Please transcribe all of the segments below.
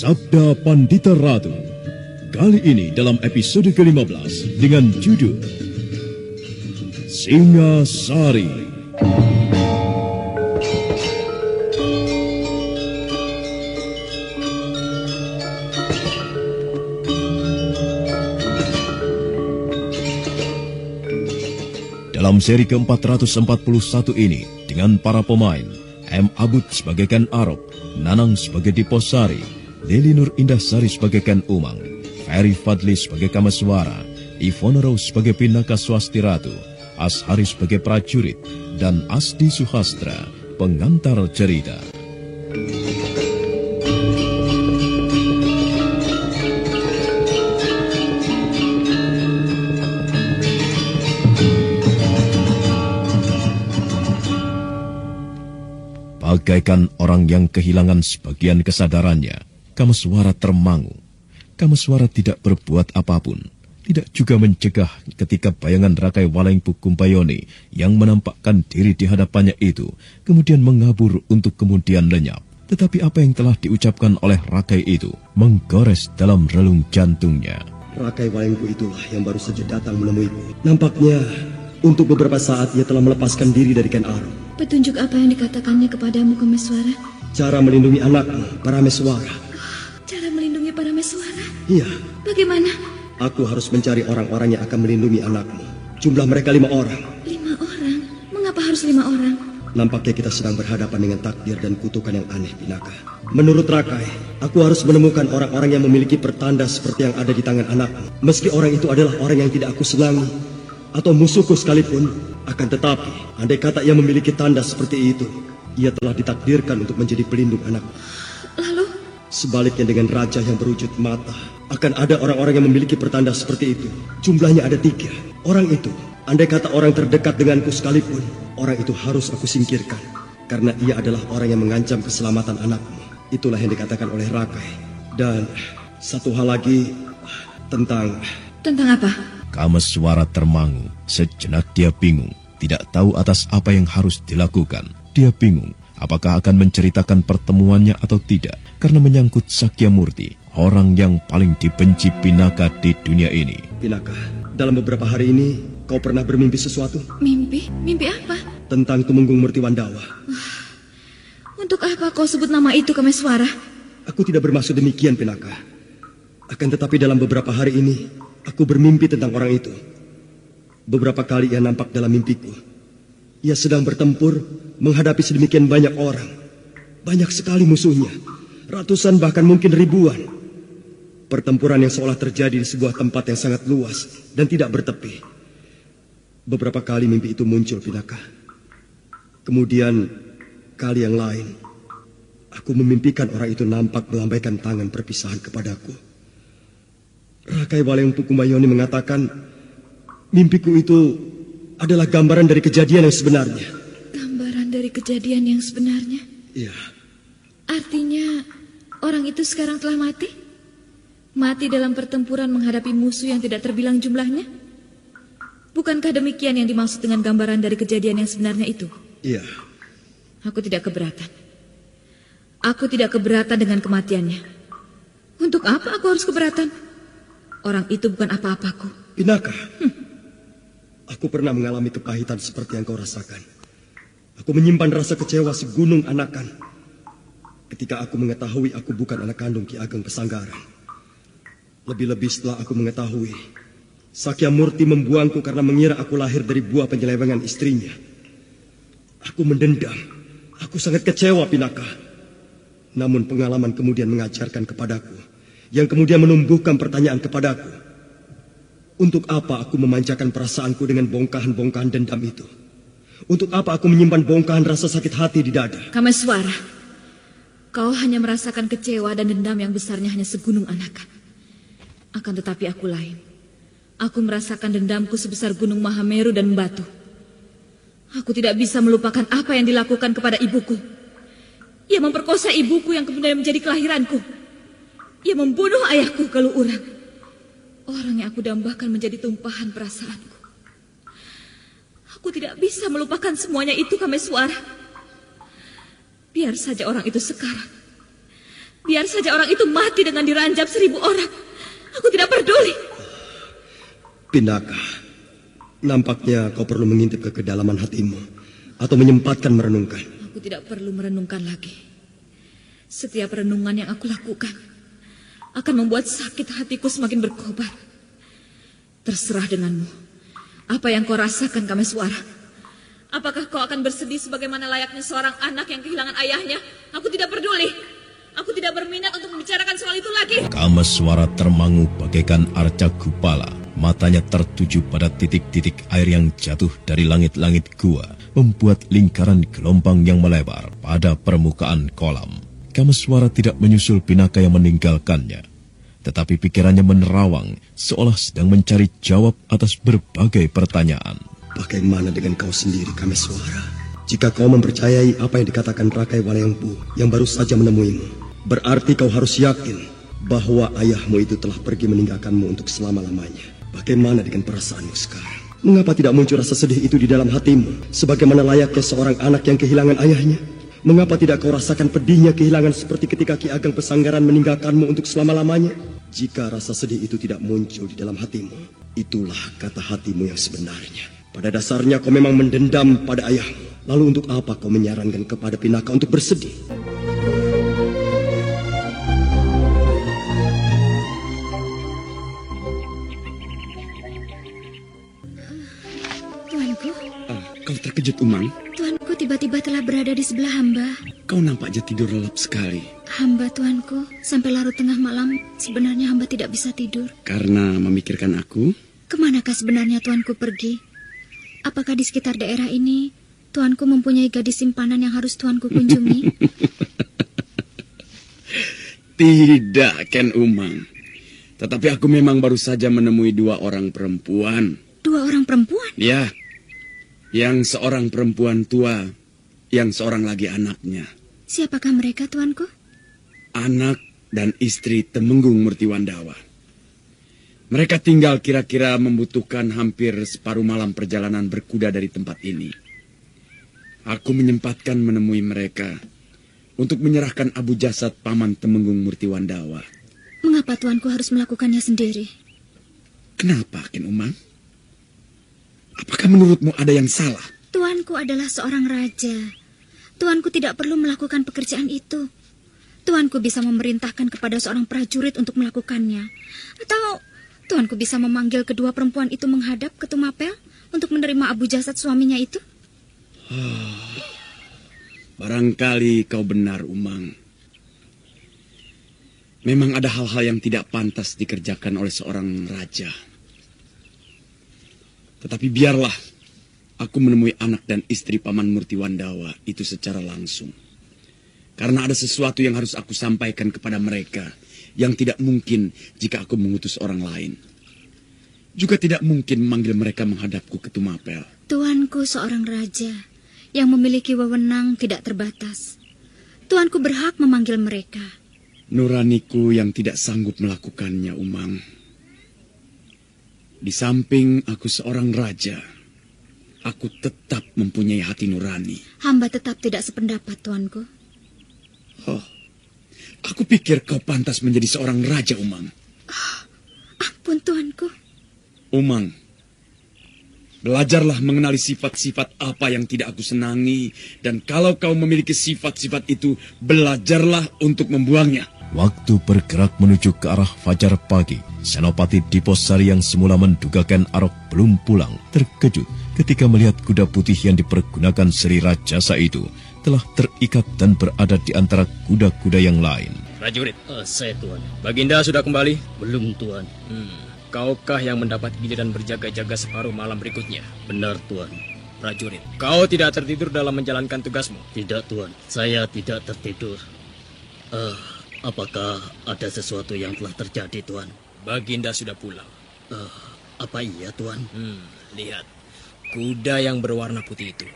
Sabda Pandita Ratu. Kali ini dalam episode ke-15 dengan judul Singasari. Dalam seri ke-441 ini, dengan para pemain, M. Abud sebagai Ken Arok, Nanang sebagai Diposari, Lili Nur Indah Sari sebagai Ken Umang, Ferry Fadli sebagai Kamaswara, Ivona Rose sebagai Pinaka Swasti Ratu, Ashari sebagai prajurit, dan Asdi Suhastra, pengantar cerita. Bagaikan orang yang kehilangan sebagian kesadarannya, Kamaswara termangu. Kamaswara tidak berbuat apapun, tidak juga mencegah ketika bayangan Rakai Walengpu Kumbayoni yang menampakkan diri di hadapannya itu kemudian mengabur untuk kemudian lenyap. Tetapi apa yang telah diucapkan oleh Rakai itu menggores dalam relung jantungnya. Rakai Walengpu itulah yang baru saja datang menemuiku. Nampaknya untuk beberapa saat ia telah melepaskan diri dari Ken Arok. Petunjuk apa yang dikatakannya kepadamu, Kamaswara? Cara melindungi anakmu, Parameswara. Cara melindungi Parameswara? Iya. Bagaimana? Aku harus mencari orang-orang yang akan melindungi anakmu. Jumlah mereka 5 orang. 5 orang? Mengapa harus 5 orang? Nampaknya kita sedang berhadapan dengan takdir dan kutukan yang aneh, Pinaka. Menurut Rakai, aku harus menemukan orang-orang yang memiliki pertanda seperti yang ada di tangan anakmu. Meski orang itu adalah orang yang tidak aku senangi, atau musuhku sekalipun, akan tetapi, andai kata ia memiliki tanda seperti itu, ia telah ditakdirkan untuk menjadi pelindung anak. Lalu? Sebaliknya dengan raja yang berwujud mata, akan ada orang-orang yang memiliki pertanda seperti itu. Jumlahnya ada 3. Orang itu, andai kata orang terdekat denganku sekalipun, orang itu harus aku singkirkan. Karena ia adalah orang yang mengancam keselamatan anakmu. Itulah yang dikatakan oleh Rakai. Dan satu hal lagi tentang... Tentang apa? Kamaswara termangu. Sejenak dia bingung, tidak tahu atas apa yang harus dilakukan. Dia bingung apakah akan menceritakan pertemuannya atau tidak, karena menyangkut Sakyamurti, orang yang paling dibenci Pinaka di dunia ini. Pinaka, dalam beberapa hari ini kau pernah bermimpi sesuatu? Mimpi? Mimpi apa? Tentang Tumenggung Murtiwandawa. Untuk apa kau sebut nama itu, Kamaswara? Aku tidak bermaksud demikian, Pinaka. Akan tetapi dalam beberapa hari ini aku bermimpi tentang orang itu. Beberapa kali ia nampak dalam mimpiku. Ia sedang bertempur menghadapi sedemikian banyak orang. Banyak sekali musuhnya. Ratusan bahkan mungkin ribuan. Pertempuran yang seolah terjadi di sebuah tempat yang sangat luas dan tidak bertepi. Beberapa kali mimpi itu muncul, Pinaka. Kemudian kali yang lain, aku memimpikan orang itu nampak melambaikan tangan perpisahan kepadaku. Rakai Walengpu Kumbayoni mengatakan mimpiku itu adalah gambaran dari kejadian yang sebenarnya. Gambaran dari kejadian yang sebenarnya? Iya. Artinya orang itu sekarang telah mati? Mati dalam pertempuran menghadapi musuh yang tidak terbilang jumlahnya? Bukankah demikian yang dimaksud dengan gambaran dari kejadian yang sebenarnya itu? Iya. Aku tidak keberatan. Aku tidak keberatan dengan kematiannya. Untuk apa aku harus keberatan? Orang itu bukan apa-apaku. Pinaka, aku pernah mengalami kepahitan seperti yang kau rasakan. Aku menyimpan rasa kecewa segunung anakan ketika aku mengetahui aku bukan anak kandung Ki Ageng Pesanggaran. Lebih-lebih setelah aku mengetahui Sakyamurti membuangku karena mengira aku lahir dari buah penyelewengan istrinya. Aku mendendam. Aku sangat kecewa, Pinaka. Namun pengalaman kemudian mengajarkan kepadaku, yang kemudian menumbuhkan pertanyaan kepadaku. Untuk apa aku memanjakan perasaanku dengan bongkahan-bongkahan dendam itu? Untuk apa aku menyimpan bongkahan rasa sakit hati di dada? Kamaswara, kau hanya merasakan kecewa dan dendam yang besarnya hanya segunung anakan. Akan tetapi aku lain. Aku merasakan dendamku sebesar gunung Mahameru dan Batu. Aku tidak bisa melupakan apa yang dilakukan kepada ibuku. Ia memperkosa ibuku yang kemudian menjadi kelahiranku. Ia membunuh ayahku Galuurang. Orang yang aku dambakan menjadi tumpahan perasaanku. Aku tidak bisa melupakan semuanya itu, Kamaswara. Biar saja orang itu sekarang. Biar saja orang itu mati dengan diranjam 1000 orang. Aku tidak peduli. Pinaka, nampaknya kau perlu mengintip ke kedalaman hatimu atau menyempatkan merenungkan. Aku tidak perlu merenungkan lagi. Setiap renungan yang aku lakukan akan membuat sakit hatiku semakin berkobar. Terserah denganmu. Apa yang kau rasakan, Kameswara? Apakah kau akan bersedih sebagaimana layaknya seorang anak yang kehilangan ayahnya? Aku tidak peduli. Aku tidak berminat untuk membicarakan soal itu lagi. Kameswara termangu bagaikan arca gupala. Matanya tertuju pada titik-titik air yang jatuh dari langit-langit gua, membuat lingkaran gelombang yang melebar pada permukaan kolam. Kameswara tidak menyusul Pinaka yang meninggalkannya, tetapi pikirannya menerawang seolah sedang mencari jawab atas berbagai pertanyaan. Bagaimana dengan kau sendiri, Kameswara? Jika kau mempercayai apa yang dikatakan Rakai Walayangpu yang baru saja menemuimu, berarti kau harus yakin bahwa ayahmu itu telah pergi meninggalkanmu untuk selama-lamanya. Bagaimana dengan perasaanmu sekarang? Mengapa tidak muncul rasa sedih itu di dalam hatimu, sebagaimana layaknya seorang anak yang kehilangan ayahnya? Mengapa tidak kau rasakan pedihnya kehilangan seperti ketika Ki Ageng Pesanggaran meninggalkanmu untuk selama-lamanya? Jika rasa sedih itu tidak muncul di dalam hatimu, itulah kata hatimu yang sebenarnya. Pada dasarnya kau memang mendendam pada ayahmu. Lalu untuk apa kau menyarankan kepada Pinaka untuk bersedih? Tuanku. Kau terkejut, Umang? Tuanku tiba-tiba telah berada di sebelah hamba. Kau nampaknya tidur lelap sekali. Hamba, tuanku, sampai larut tengah malam sebenarnya hamba tidak bisa tidur. Karena memikirkan aku? Kemanakah sebenarnya tuanku pergi? Apakah di sekitar daerah ini tuanku mempunyai gadis simpanan yang harus tuanku kunjungi? Tidak, Ken Umang. Tetapi aku memang baru saja menemui 2 orang perempuan. 2 orang perempuan? Ya, yang seorang perempuan tua, yang seorang lagi anaknya. Siapakah mereka, tuanku? Anak dan istri Temenggung Murtiwandawa. Mereka tinggal kira-kira membutuhkan hampir separuh malam perjalanan berkuda dari tempat ini. Aku menyempatkan menemui mereka untuk menyerahkan abu jasad Paman Temenggung Murtiwandawa. Mengapa tuanku harus melakukannya sendiri? Kenapa, Ken Umang? Apakah menurutmu ada yang salah? Tuanku adalah seorang raja. Tuanku tidak perlu melakukan pekerjaan itu. Tuanku bisa memerintahkan kepada seorang prajurit untuk melakukannya. Atau tuanku bisa memanggil kedua perempuan itu menghadap ke Tumapel untuk menerima abu jasad suaminya itu. Barangkali kau benar, Umang. Memang ada hal-hal yang tidak pantas dikerjakan oleh seorang raja. Tetapi biarlah aku menemui anak dan istri Paman Murtiwandawa itu secara langsung. Karena ada sesuatu yang harus aku sampaikan kepada mereka yang tidak mungkin jika aku mengutus orang lain. Juga tidak mungkin memanggil mereka menghadapku ke Tumapel. Tuanku seorang raja yang memiliki wewenang tidak terbatas. Tuanku berhak memanggil mereka. Nuraniku yang tidak sanggup melakukannya, Umang. Di samping aku seorang raja, aku tetap mempunyai hati nurani. Hamba tetap tidak sependapat, tuanku. Oh, aku pikir kau pantas menjadi seorang raja, Umang. Ampun, tuanku. Umang, belajarlah mengenali sifat-sifat apa yang tidak aku senangi. Dan kalau kau memiliki sifat-sifat itu, belajarlah untuk membuangnya. Waktu bergerak menuju ke arah fajar pagi, Senopati Diposari yang semula mendugakan Arok belum pulang, terkejut ketika melihat kuda putih yang dipergunakan Sri Rajasa itu telah terikat dan berada di antara kuda-kuda yang lain. Prajurit, saya tuan. Baginda sudah kembali? Belum tuan. Kaukah yang mendapat giliran berjaga-jaga separuh malam berikutnya? Benar tuan. Prajurit, kau tidak tertidur dalam menjalankan tugasmu? Tidak tuan, saya tidak tertidur. Apakah ada sesuatu yang telah terjadi tuan? Baginda sudah pulang. Apa iya tuan? Lihat, kuda yang berwarna putih itu.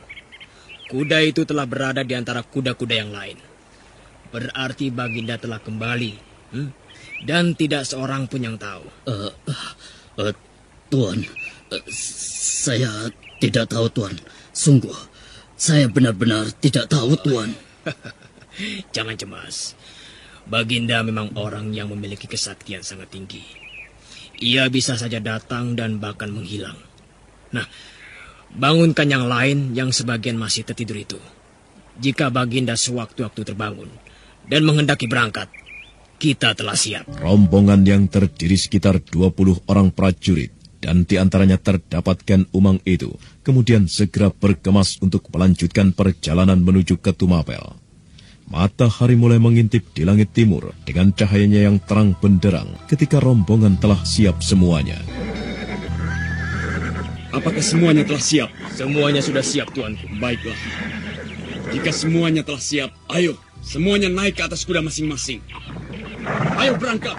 Kuda itu telah berada di antara kuda-kuda yang lain. Berarti Baginda telah kembali. Dan tidak seorang pun yang tahu. Tuan, saya tidak tahu tuan. Sungguh, saya benar-benar tidak tahu tuan. Jangan cemas. Baginda memang orang yang memiliki kesaktian sangat tinggi. Ia bisa saja datang dan bahkan menghilang. Nah, bangunkan yang lain yang sebagian masih tertidur itu. Jika Baginda sewaktu-waktu terbangun dan menghendaki berangkat, kita telah siap. Rombongan yang terdiri sekitar 20 orang prajurit dan di antaranya terdapat Ken Umang itu kemudian segera bergemas untuk melanjutkan perjalanan menuju ke Tumapel. Matahari mulai mengintip di langit timur dengan cahayanya yang terang benderang ketika rombongan telah siap semuanya. Apakah semuanya telah siap? Semuanya sudah siap, tuanku. Baiklah. Jika semuanya telah siap, ayo semuanya naik ke atas kuda masing-masing. Ayo berangkat.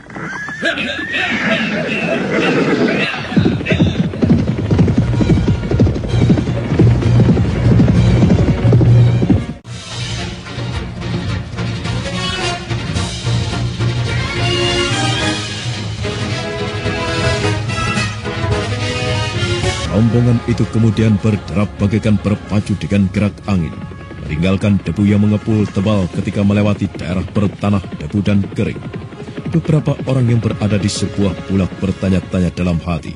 Rombongan itu kemudian berderap bagaikan berpacu dengan gerak angin, meninggalkan debu yang mengepul tebal ketika melewati daerah bertanah debu dan kering. Beberapa orang yang berada di sebuah bulak bertanya-tanya dalam hati,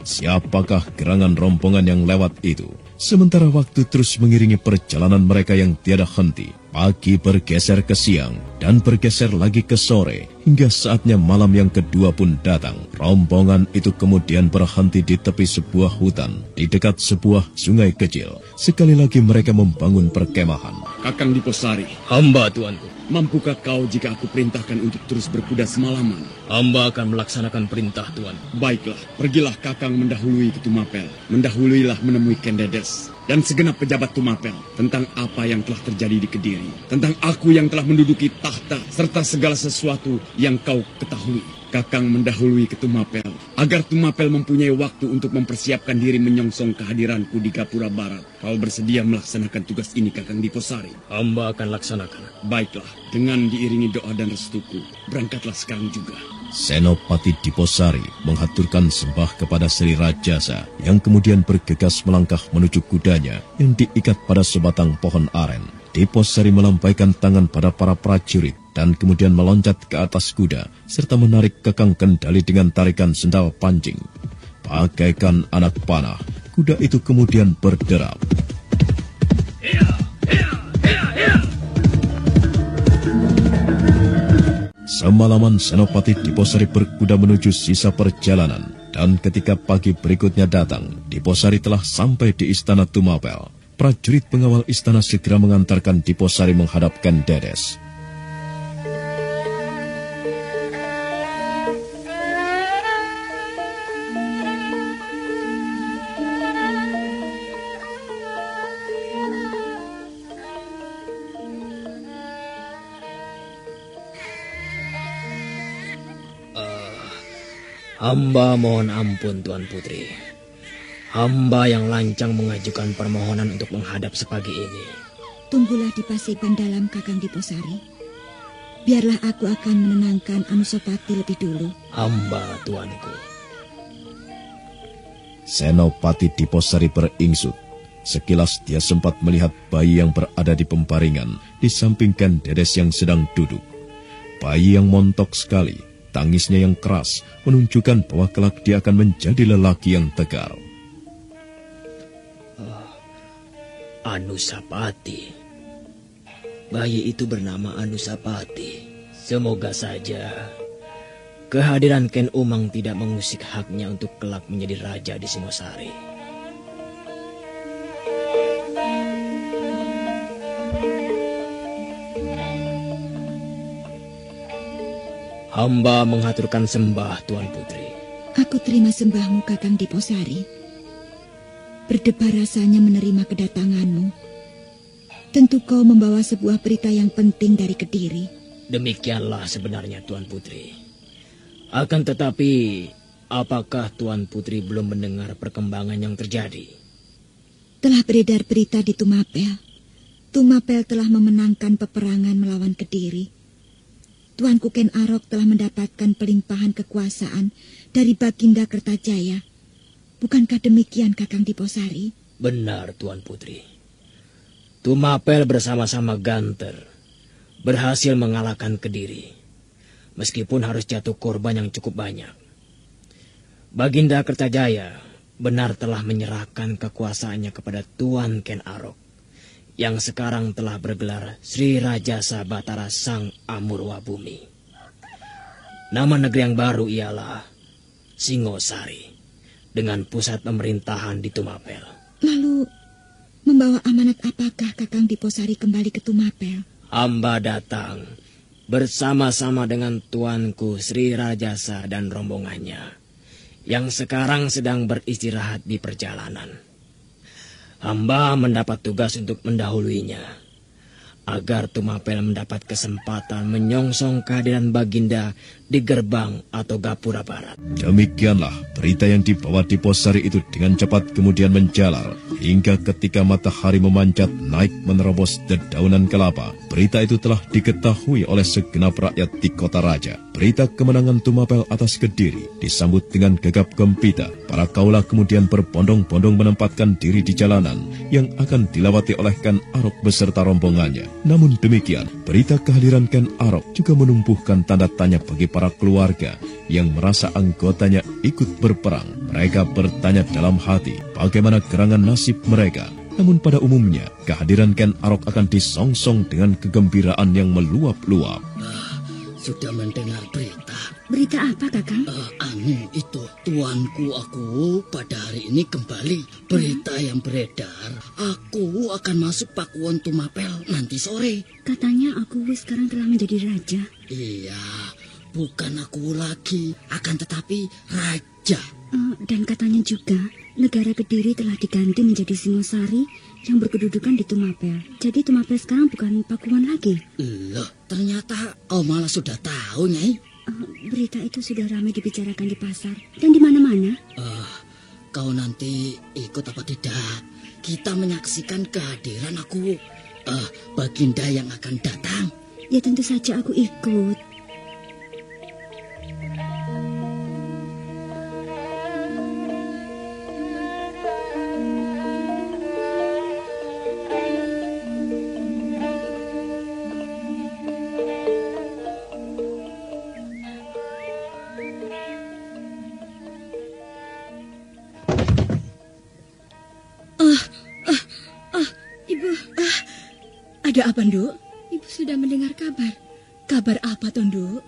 siapakah gerangan rombongan yang lewat itu? Sementara waktu terus mengiringi perjalanan mereka yang tiada henti. Pagi bergeser ke siang dan bergeser lagi ke sore, hingga saatnya malam yang kedua pun datang. Rombongan itu kemudian berhenti di tepi sebuah hutan, di dekat sebuah sungai kecil. Sekali lagi mereka membangun perkemahan. Kakang Diposari, Hamba, tuanku. mampukah kau jika aku perintahkan untuk terus berkuda semalaman? Hamba akan melaksanakan perintah, tuan. Baiklah, pergilah Kakang mendahului ke Tumapel. Mendahuluilah menemui Ken Dedes dan segenap pejabat Tumapel tentang apa yang telah terjadi di Kediri, tentang aku yang telah menduduki tahta, serta segala sesuatu yang kau ketahui. Kakang mendahului ke Tumapel, agar Tumapel mempunyai waktu untuk mempersiapkan diri menyongsong kehadiranku di Gapura Barat. Kau bersedia melaksanakan tugas ini, Kakang Diposari? Hamba akan laksanakan. Baiklah, dengan diiringi doa dan restuku, berangkatlah sekarang juga. Senopati Diposari menghaturkan sembah kepada Sri Rajasa yang kemudian bergegas melangkah menuju kudanya yang diikat pada sebatang pohon aren. Diposari melampaikan tangan pada para prajurit dan kemudian meloncat ke atas kuda serta menarik kekang kendali dengan tarikan sendal pancing. Bagaikan anak panah, kuda itu kemudian berderap. Semalaman Senopati Diposari berkuda menuju sisa perjalanan, dan ketika pagi berikutnya datang, Diposari telah sampai di istana Tumapel. Prajurit pengawal istana segera mengantarkan Diposari menghadapkan Dedes. Hamba mohon ampun, Tuan Putri. Hamba yang lancang mengajukan permohonan untuk menghadap sepagi ini. Tunggulah di Paseban dalam, Kakang Diposari. Biarlah aku akan menenangkan Anusapati lebih dulu. Hamba, tuanku. Senopati Diposari beringsut. Sekilas dia sempat melihat bayi yang berada di pembaringan di samping Ken Dedes yang sedang duduk. Bayi yang montok sekali, tangisnya yang keras menunjukkan bahwa kelak dia akan menjadi lelaki yang tegar. Anusapati. Bayi itu bernama Anusapati. Semoga saja kehadiran Ken Umang tidak mengusik haknya untuk kelak menjadi raja di Singosari. Hamba menghaturkan sembah, Tuan Putri. Aku terima sembahmu, Kakang Diposari. Berdebar rasanya menerima kedatanganmu. Tentu kau membawa sebuah berita yang penting dari Kediri. Demikianlah sebenarnya, Tuan Putri. Akan tetapi, apakah Tuan Putri belum mendengar perkembangan yang terjadi? Telah beredar berita di Tumapel. Tumapel telah memenangkan peperangan melawan Kediri. Tuanku Ken Arok telah mendapatkan pelimpahan kekuasaan dari Baginda Kertajaya. Bukankah demikian, Kakang Diposari? Benar, Tuan Putri. Tumapel bersama-sama Ganter berhasil mengalahkan Kediri, meskipun harus jatuh korban yang cukup banyak. Baginda Kertajaya benar telah menyerahkan kekuasaannya kepada Tuan Ken Arok, yang sekarang telah bergelar Sri Rajasa Batara Sang Amurwa Bumi. Nama negeri yang baru ialah Singosari, dengan pusat pemerintahan di Tumapel. Lalu, membawa amanat apakah Kakang Diposari kembali ke Tumapel? Hamba datang bersama-sama dengan tuanku Sri Rajasa dan rombongannya, yang sekarang sedang beristirahat di perjalanan. Hamba mendapat tugas untuk mendahuluinya, agar Tumapel mendapat kesempatan menyongsong kehadiran Baginda di gerbang atau Gapura Barat. Demikianlah berita yang dibawa Diposari itu dengan cepat kemudian menjalar, hingga ketika matahari memanjat naik menerobos dedaunan kelapa. Berita itu telah diketahui oleh segenap rakyat di kota raja. Berita kemenangan Tumapel atas Kediri disambut dengan gegap gempita. Para kaula kemudian berbondong-bondong menempatkan diri di jalanan yang akan dilewati oleh Ken Arok beserta rombongannya. Namun demikian, berita kehadiran Ken Arok juga menumbuhkan tanda tanya bagi para keluarga yang merasa anggotanya ikut berperang. Mereka bertanya dalam hati bagaimana gerangan nasib mereka. Namun pada umumnya, kehadiran Ken Arok akan disongsong dengan kegembiraan yang meluap-luap. Sudah mendengar berita. Berita apa, Kakang? Itu tuanku aku pada hari ini kembali. Berita yang beredar, aku akan masuk Pakuwon Tumapel nanti sore. Katanya aku sekarang telah menjadi raja. Iya, bukan aku lagi, akan tetapi raja. Dan katanya juga negara Kediri telah diganti menjadi Singosari yang berkedudukan di Tumapel. Jadi Tumapel sekarang bukan Pakuwon lagi. Loh, ternyata kau malah sudah tahu, Nyai. Berita itu sudah ramai dibicarakan di pasar dan di mana-mana. Kau nanti ikut apa tidak? Kita menyaksikan kehadiran aku, Baginda yang akan datang. Ya tentu saja aku ikut. Ada apa, Nduk? Ibu sudah mendengar kabar. Kabar apa, Nduk?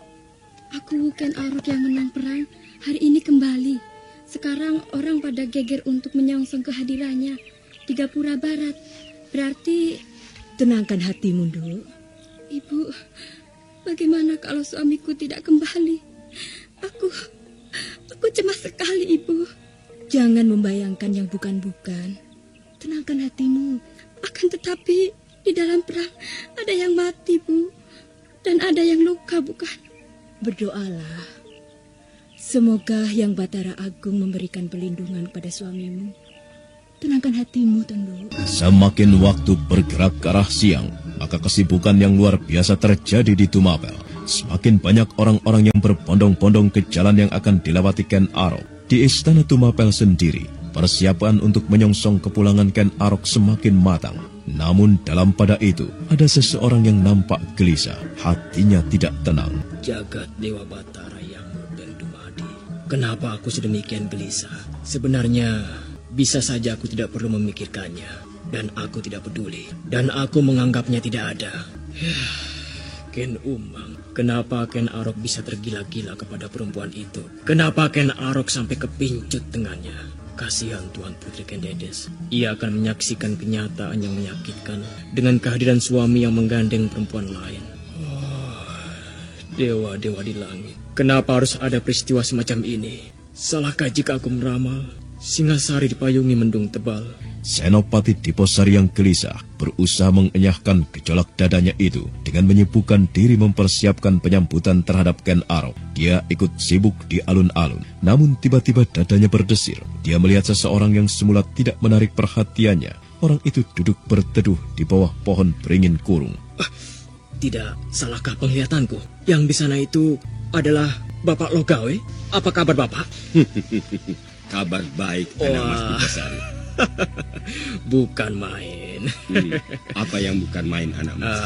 Aku Ken Arok yang menang perang hari ini kembali. Sekarang orang pada geger untuk menyongsong kehadirannya di Gapura Barat. Berarti... Tenangkan hatimu, Nduk. Ibu, bagaimana kalau suamiku tidak kembali? Aku cemas sekali, Ibu. Jangan membayangkan yang bukan-bukan. Tenangkan hatimu. Akan tetapi... di dalam perang ada yang mati, Bu. Dan ada yang luka, bukan? Berdoalah. Semoga Yang Batara Agung memberikan perlindungan pada suamimu. Tenangkan hatimu, Tonduk. Semakin waktu bergerak ke arah siang, maka kesibukan yang luar biasa terjadi di Tumapel. Semakin banyak orang-orang yang berbondong-bondong ke jalan yang akan dilewati Ken Arok. Di istana Tumapel sendiri, persiapan untuk menyongsong kepulangan Ken Arok semakin matang. Namun dalam pada itu, ada seseorang yang nampak gelisah, hatinya tidak tenang. Jagat Dewa Batara yang dan Dumadi, kenapa aku sedemikian gelisah? Sebenarnya, bisa saja aku tidak perlu memikirkannya, dan aku tidak peduli, dan aku menganggapnya tidak ada. Ken Umang, kenapa Ken Arok bisa tergila-gila kepada perempuan itu? Kenapa Ken Arok sampai kepincut dengannya? Kasihan Tuan Putri Kendedes. Ia akan menyaksikan kenyataan yang menyakitkan dengan kehadiran suami yang menggandeng perempuan lain. Dewa-dewa di langit, kenapa harus ada peristiwa semacam ini? Salahkah jika aku meramal Singasari dipayungi mendung tebal? Senopati Diposari yang gelisah berusaha mengenyahkan gejolak dadanya itu dengan menyibukkan diri mempersiapkan penyambutan terhadap Ken Arok. Dia ikut sibuk di alun-alun, namun tiba-tiba dadanya berdesir. Dia melihat seseorang yang semula tidak menarik perhatiannya. Orang itu duduk berteduh di bawah pohon beringin kurung. Tidak salahkah penglihatanku? Yang di sana itu adalah Bapak Logawe? Apa kabar Bapak? Kabar baik, anak Mas Diposari. Bukan main. Apa yang bukan main, anak Mas?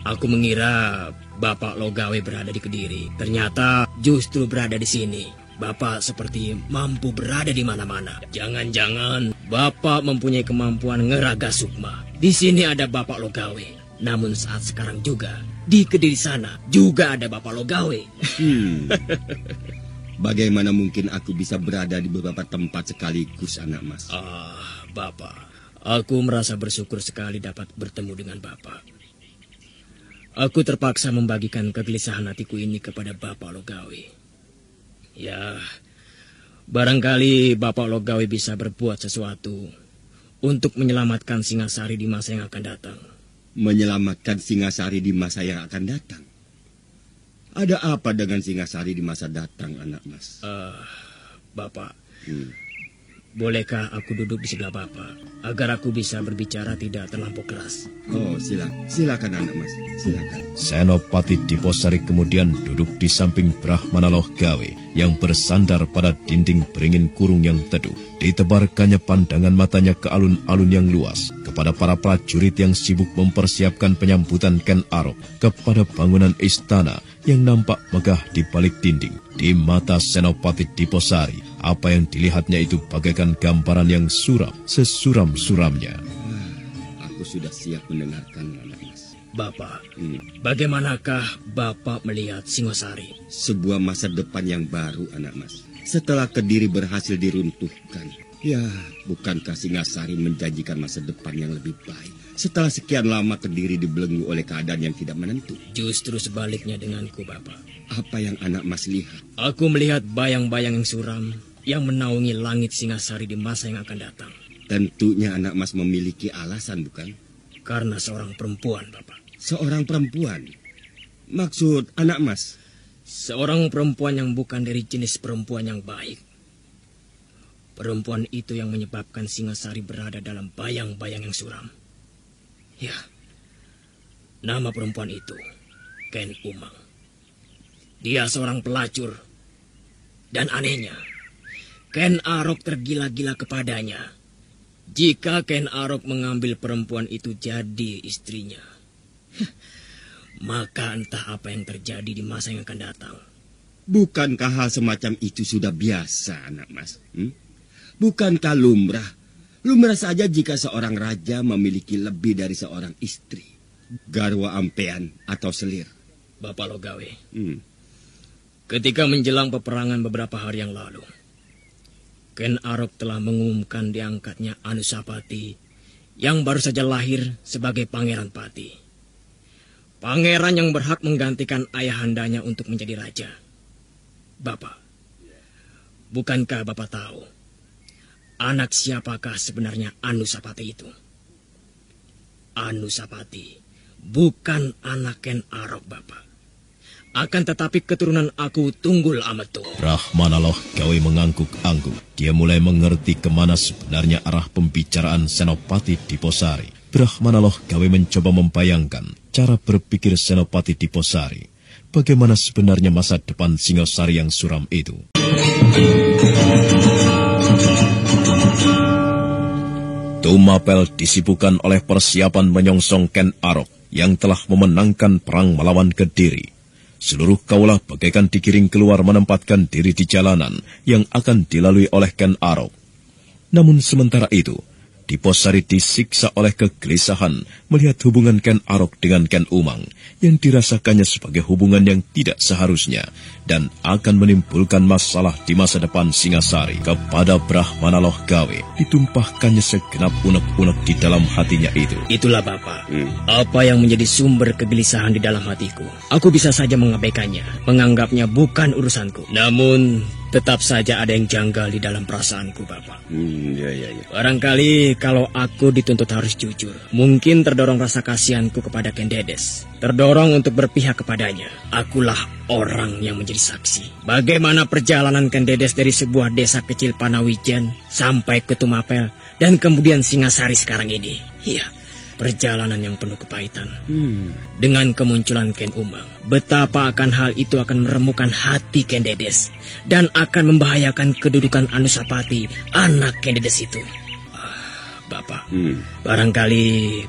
Aku mengira Bapak Logawe berada di Kediri. Ternyata justru berada di sini. Bapak seperti mampu berada di mana-mana. Jangan-jangan Bapak mempunyai kemampuan ngeraga sukma. Di sini ada Bapak Logawe. Namun saat sekarang juga, di Kediri sana juga ada Bapak Logawe. Bagaimana mungkin aku bisa berada di beberapa tempat sekaligus, anak mas? Bapak, aku merasa bersyukur sekali dapat bertemu dengan Bapak. Aku terpaksa membagikan kegelisahan hatiku ini kepada Bapak Logawe. Ya, barangkali Bapak Logawe bisa berbuat sesuatu untuk menyelamatkan Singasari di masa yang akan datang. Menyelamatkan Singasari di masa yang akan datang? Ada apa dengan Singasari di masa datang, anak mas? Bapak, bolehkah aku duduk di sebelah Bapak agar aku bisa berbicara tidak terlampau keras? Oh, silakan anak mas, silakan. Senopati Diposari kemudian duduk di samping Brahmana Logawe yang bersandar pada dinding beringin kurung yang teduh. Ditebarkannya pandangan matanya ke alun-alun yang luas, kepada para prajurit yang sibuk mempersiapkan penyambutan Ken Arok, kepada bangunan istana yang nampak megah di balik dinding. Di mata Senopati Diposari, apa yang dilihatnya itu bagaikan gambaran yang suram, sesuram-suramnya. Aku sudah siap mendengarkan, anak mas. Bapak, bagaimanakah Bapak melihat Singosari? Sebuah masa depan yang baru, anak mas. Setelah Kediri berhasil diruntuhkan, ya, bukankah Singasari menjanjikan masa depan yang lebih baik? Setelah sekian lama Kediri dibelenggu oleh keadaan yang tidak menentu. Justru sebaliknya denganku, Bapak. Apa yang anak mas lihat? Aku melihat bayang-bayang yang suram yang menaungi langit Singasari di masa yang akan datang. Tentunya anak mas memiliki alasan, bukan? Karena seorang perempuan, Bapak. Seorang perempuan? Maksud anak mas? Seorang perempuan yang bukan dari jenis perempuan yang baik. Perempuan itu yang menyebabkan Singasari berada dalam bayang-bayang yang suram. Ya, nama perempuan itu Ken Umang. Dia seorang pelacur. Dan anehnya, Ken Arok tergila-gila kepadanya. Jika Ken Arok mengambil perempuan itu jadi istrinya, maka entah apa yang terjadi di masa yang akan datang. Bukankah hal semacam itu sudah biasa, anak mas? Bukankah lumrah? Lumrah saja jika seorang raja memiliki lebih dari seorang istri. Garwa ampean atau selir. Bapak Logawe, ketika menjelang peperangan beberapa hari yang lalu, Ken Arok telah mengumumkan diangkatnya Anusapati yang baru saja lahir sebagai Pangeran Pati. Pangeran yang berhak menggantikan ayahandanya untuk menjadi raja. Bapak, bukankah Bapak tahu anak siapakah sebenarnya Anusapati itu? Anusapati bukan anak Ken Arok, Bapak. Akan tetapi keturunan aku Tunggul Ametu. Brahmana Logawe mengangguk-angguk. Dia mulai mengerti kemana sebenarnya arah pembicaraan Senopati Diposari. Brahmana Logawe mencoba membayangkan cara berpikir Senopati Diposari. Bagaimana sebenarnya masa depan Singosari yang suram itu. Tumapel disibukkan oleh persiapan menyongsong Ken Arok yang telah memenangkan perang melawan Kediri. Seluruh kaulah bagaikan digiring keluar menempatkan diri di jalanan yang akan dilalui oleh Ken Arok. Namun sementara itu, Diposari disiksa oleh kegelisahan melihat hubungan Ken Arok dengan Ken Umang yang dirasakannya sebagai hubungan yang tidak seharusnya dan akan menimbulkan masalah di masa depan Singasari. Kepada Brahmana Logawe ditumpahkannya segenap unek-unek di dalam hatinya itu. Itulah Bapak, apa yang menjadi sumber kegelisahan di dalam hatiku. Aku bisa saja mengabaikannya, menganggapnya bukan urusanku. Namun tetap saja ada yang janggal di dalam perasaanku, Bapak. Barangkali kalau aku dituntut harus jujur, mungkin terdorong rasa kasihanku kepada Ken Dedes, terdorong untuk berpihak kepadanya. Akulah orang yang menjadi saksi bagaimana perjalanan Ken Dedes dari sebuah desa kecil Panawijen sampai ke Tumapel dan kemudian Singasari sekarang ini. Iya, perjalanan yang penuh kepahitan. Dengan kemunculan Ken Umang, betapa akan hal itu akan meremukkan hati Ken Dedes dan akan membahayakan kedudukan Anusapati, anak Ken Dedes itu. Bapak. Barangkali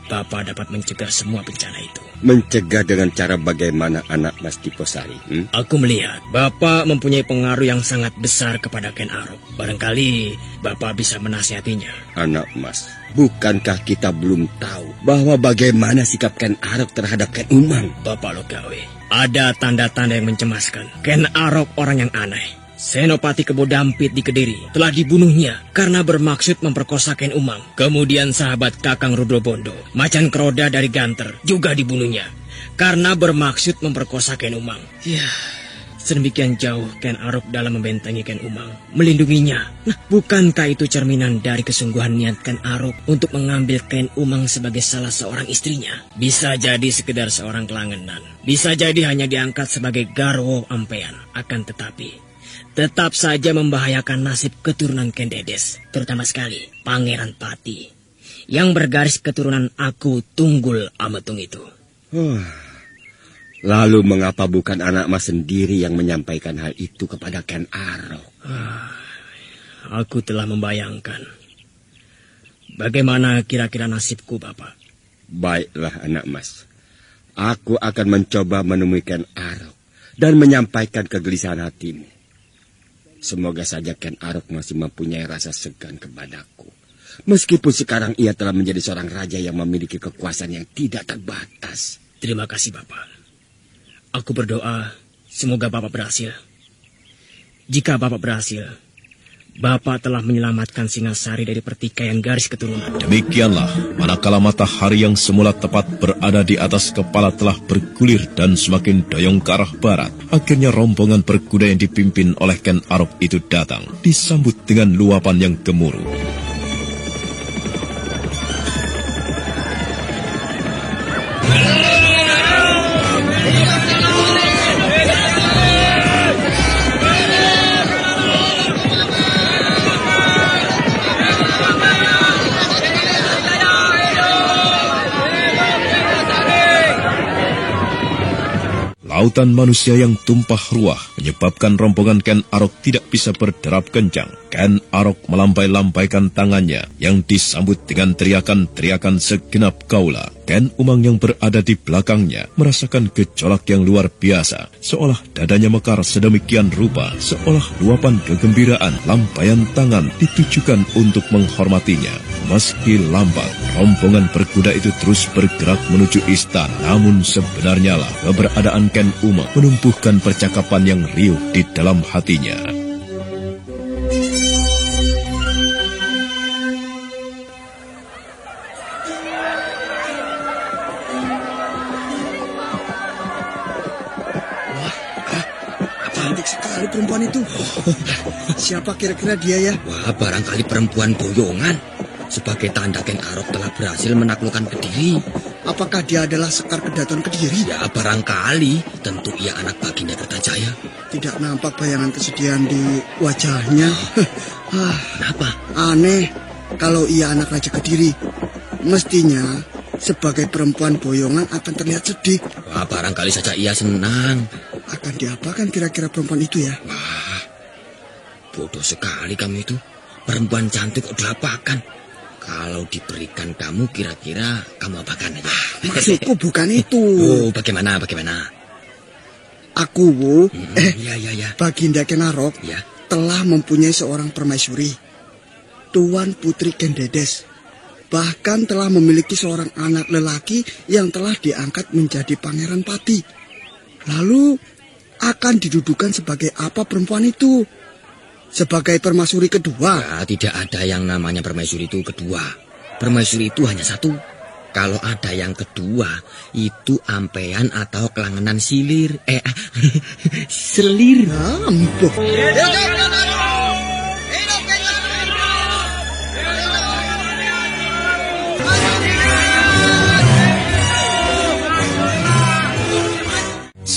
Bapak dapat mencegah semua bencana itu. Mencegah dengan cara bagaimana, anak Mas Diposari? Aku melihat Bapak mempunyai pengaruh yang sangat besar kepada Ken Arok. Barangkali Bapak bisa menasihatinya. Anak Mas, bukankah kita belum tahu bahwa bagaimana sikap Ken Arok terhadap Ken Umang? Bapak Logawe, ada tanda-tanda yang mencemaskan. Ken Arok orang yang aneh. Senopati Kebo Dampit di Kediri telah dibunuhnya karena bermaksud memperkosa Ken Umang. Kemudian sahabat Kakang Rudro Bondo, Macan Kroda dari Ganter, juga dibunuhnya karena bermaksud memperkosa Ken Umang. Ya, sedemikian jauh Ken Arok dalam membentengi Ken Umang, melindunginya. Nah, bukankah itu cerminan dari kesungguhan niat Ken Arok untuk mengambil Ken Umang sebagai salah seorang istrinya? Bisa jadi sekedar seorang kelangenan, bisa jadi hanya diangkat sebagai garwo ampean. Akan tetapi tetap saja membahayakan nasib keturunan Ken Dedes, terutama sekali Pangeran Pati yang bergaris keturunan Aku Tunggul Ametung itu. Lalu mengapa bukan anak Mas sendiri yang menyampaikan hal itu kepada Ken Arok? Aku telah membayangkan. Bagaimana kira-kira nasibku, Bapak? Baiklah, anak Mas. Aku akan mencoba menemui Ken Arok dan menyampaikan kegelisahan hatimu. Semoga saja Ken Arok masih mempunyai rasa segan kepadaku. Meskipun sekarang ia telah menjadi seorang raja yang memiliki kekuasaan yang tidak terbatas. Terima kasih, Bapak. Aku berdoa semoga Bapak berhasil. Jika Bapak berhasil, Bapak telah menyelamatkan Singasari dari pertikaian garis keturunan. Demikianlah, manakala matahari yang semula tepat berada di atas kepala telah bergulir dan semakin doyong ke arah barat, akhirnya rombongan berkuda yang dipimpin oleh Ken Arok itu datang, disambut dengan luapan yang gemuruh. Lautan manusia yang tumpah ruah menyebabkan rombongan Ken Arok tidak bisa berderap kencang. Ken Arok melambai-lambaikan tangannya yang disambut dengan teriakan-teriakan segenap kaula. Ken Umang yang berada di belakangnya merasakan gejolak yang luar biasa, seolah dadanya mekar sedemikian rupa, seolah luapan kegembiraan lambaian tangan ditujukan untuk menghormatinya. Meski lambat, rombongan berkuda itu terus bergerak menuju istana. Namun sebenarnya lah keberadaan Ken Umang menumbuhkan percakapan yang riuh di dalam hatinya. Cantik sekali perempuan itu. Siapa kira-kira dia ya? Wah, barangkali perempuan boyongan. Sebagai tanda Ken Arok telah berhasil menaklukkan Kediri. Apakah dia adalah Sekar Kedaton Kediri? Ya, barangkali. Tentu ia anak Baginda Kertajaya. Tidak nampak bayangan kesedihan di wajahnya. Kenapa? Aneh. Kalau ia anak Raja Kediri, mestinya sebagai perempuan boyongan akan terlihat sedih. Wah, barangkali saja ia senang. Akan diapakan kira-kira perempuan itu ya? Wah, bodoh sekali kamu itu. Perempuan cantik kok diapakan? Kalau diberikan kamu, kira-kira kamu apakan aja? Maksudku bukan itu. Oh, bagaimana? Aku, Ya. Baginda Ken Arok telah mempunyai seorang permaisuri, Tuan Putri Ken Dedes. Bahkan telah memiliki seorang anak lelaki yang telah diangkat menjadi Pangeran Pati. Lalu akan didudukan sebagai apa perempuan itu? Sebagai permaisuri kedua? Ya, tidak ada yang namanya permaisuri itu kedua. Permaisuri itu hanya satu. Kalau ada yang kedua, itu ampean atau kelangenan silir. Selir. Ampuh.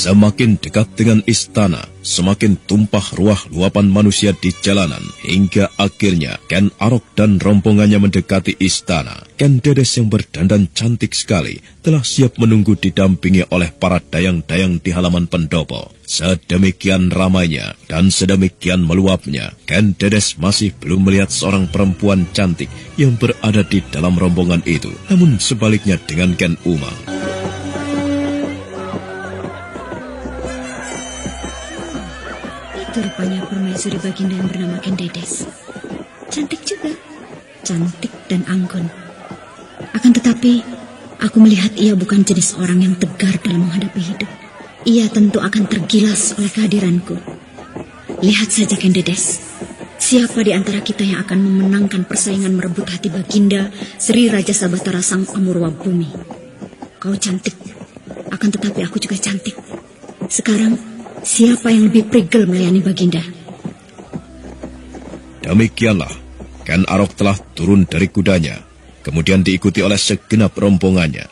Semakin dekat dengan istana, semakin tumpah ruah luapan manusia di jalanan, hingga akhirnya Ken Arok dan rombongannya mendekati istana. Ken Dedes yang berdandan cantik sekali telah siap menunggu didampingi oleh para dayang-dayang di halaman pendopo. Sedemikian ramainya dan sedemikian meluapnya, Ken Dedes masih belum melihat seorang perempuan cantik yang berada di dalam rombongan itu. Namun sebaliknya dengan Ken Umang. Itu rupanya permaisuri baginda yang bernama Ken Dedes. Cantik juga, cantik dan anggun. Akan tetapi, aku melihat ia bukan jenis orang yang tegar dalam menghadapi hidup. Ia tentu akan tergilas oleh kehadiranku. Lihat saja Ken Dedes, siapa di antara kita yang akan memenangkan persaingan merebut hati baginda Sri Raja Sabatara Sang Amurwa Bumi? Kau cantik, akan tetapi aku juga cantik. Sekarang, siapa yang lebih prigel melayani baginda? Demikianlah, Ken Arok telah turun dari kudanya, kemudian diikuti oleh segenap rombongannya.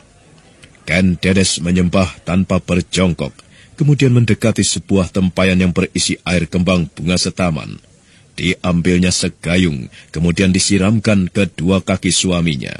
Ken Dedes menyembah tanpa berjongkok, kemudian mendekati sebuah tempayan yang berisi air kembang bunga setaman. Diambilnya segayung, kemudian disiramkan ke dua kaki suaminya.